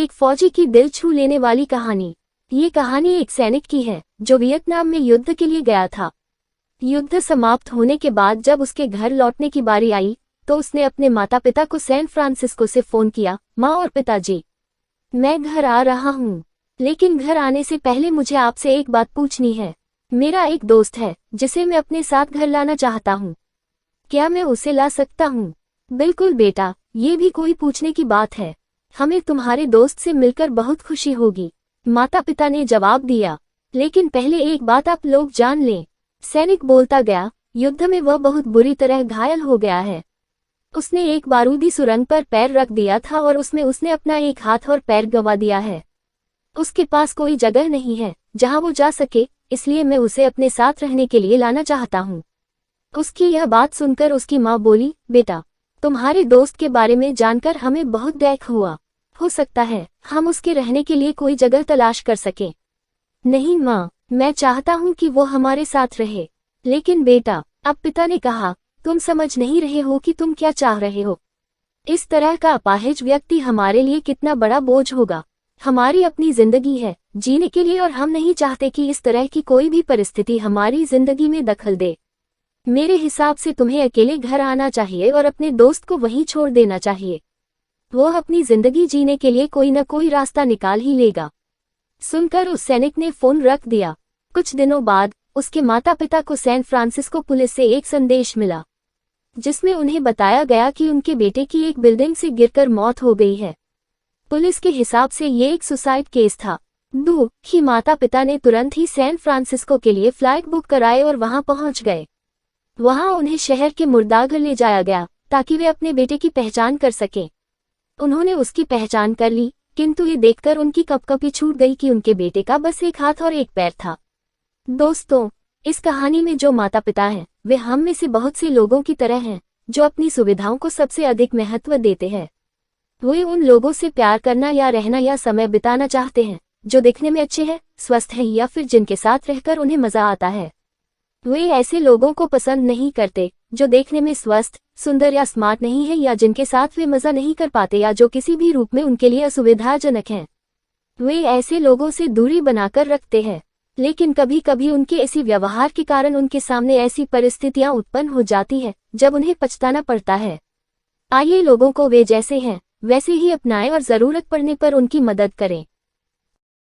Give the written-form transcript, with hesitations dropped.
एक फौजी की दिल छू लेने वाली कहानी। ये कहानी एक सैनिक की है जो वियतनाम में युद्ध के लिए गया था। युद्ध समाप्त होने के बाद जब उसके घर लौटने की बारी आई तो उसने अपने माता पिता को सैन फ्रांसिस्को से फोन किया। माँ और पिताजी, मैं घर आ रहा हूँ, लेकिन घर आने से पहले मुझे आपसे एक बात पूछनी है। मेरा एक दोस्त है जिसे मैं अपने साथ घर लाना चाहता हूँ, क्या मैं उसे ला सकता हूँ? बिल्कुल बेटा, ये भी कोई पूछने की बात है। हमें तुम्हारे दोस्त से मिलकर बहुत खुशी होगी, माता पिता ने जवाब दिया। लेकिन पहले एक बात आप लोग जान लें, सैनिक बोलता गया, युद्ध में वह बहुत बुरी तरह घायल हो गया है। उसने एक बारूदी सुरंग पर पैर रख दिया था और उसमें उसने अपना एक हाथ और पैर गंवा दिया है। उसके पास कोई जगह नहीं है जहां वो जा सके, इसलिए मैं उसे अपने साथ रहने के लिए लाना चाहता हूँ। उसकी यह बात सुनकर उसकी माँ बोली, बेटा, तुम्हारे दोस्त के बारे में जानकर हमें बहुत दुख हुआ। हो सकता है हम उसके रहने के लिए कोई जगह तलाश कर सकें। नहीं माँ, मैं चाहता हूँ कि वो हमारे साथ रहे। लेकिन बेटा, अब पिता ने कहा, तुम समझ नहीं रहे हो कि तुम क्या चाह रहे हो। इस तरह का अपाहिज व्यक्ति हमारे लिए कितना बड़ा बोझ होगा। हमारी अपनी जिंदगी है जीने के लिए और हम नहीं चाहते कि इस तरह की कोई भी परिस्थिति हमारी जिंदगी में दखल दे। मेरे हिसाब से तुम्हें अकेले घर आना चाहिए और अपने दोस्त को वहीं छोड़ देना चाहिए। वो अपनी जिंदगी जीने के लिए कोई न कोई रास्ता निकाल ही लेगा। सुनकर उस सैनिक ने फोन रख दिया। कुछ दिनों बाद उसके माता पिता को सैन फ्रांसिस्को पुलिस से एक संदेश मिला, जिसमें उन्हें बताया गया कि उनके बेटे की एक बिल्डिंग से गिरकर मौत हो गई है। पुलिस के हिसाब से ये एक सुसाइड केस था। ही माता पिता ने तुरंत ही सैन फ्रांसिस्को के लिए फ्लाइट बुक कराए और वहां पहुंच गए। वहां उन्हें शहर के मुर्दाघर ले जाया गया ताकि वे अपने बेटे की पहचान कर सकें। उन्होंने उसकी पहचान कर ली, किंतु ये देखकर उनकी कपकपी छूट गई कि उनके बेटे का बस एक हाथ और एक पैर था। दोस्तों, इस कहानी में जो माता पिता हैं वे हम में से बहुत से लोगों की तरह हैं जो अपनी सुविधाओं को सबसे अधिक महत्व देते हैं। वे उन लोगों से प्यार करना या रहना या समय बिताना चाहते हैं जो दिखने में अच्छे हैं, स्वस्थ हैं या फिर जिनके साथ रहकर उन्हें मजा आता है। वे ऐसे लोगों को पसंद नहीं करते जो देखने में स्वस्थ, सुंदर या स्मार्ट नहीं है या जिनके साथ वे मजा नहीं कर पाते या जो किसी भी रूप में उनके लिए असुविधाजनक हैं। वे ऐसे लोगों से दूरी बनाकर रखते हैं, लेकिन कभी कभी उनके ऐसी व्यवहार के कारण उनके सामने ऐसी परिस्थितियां उत्पन्न हो जाती है जब उन्हें पछताना पड़ता है। आइए लोगों को वे जैसे हैं वैसे ही अपनाएं और जरूरत पड़ने पर उनकी मदद करें।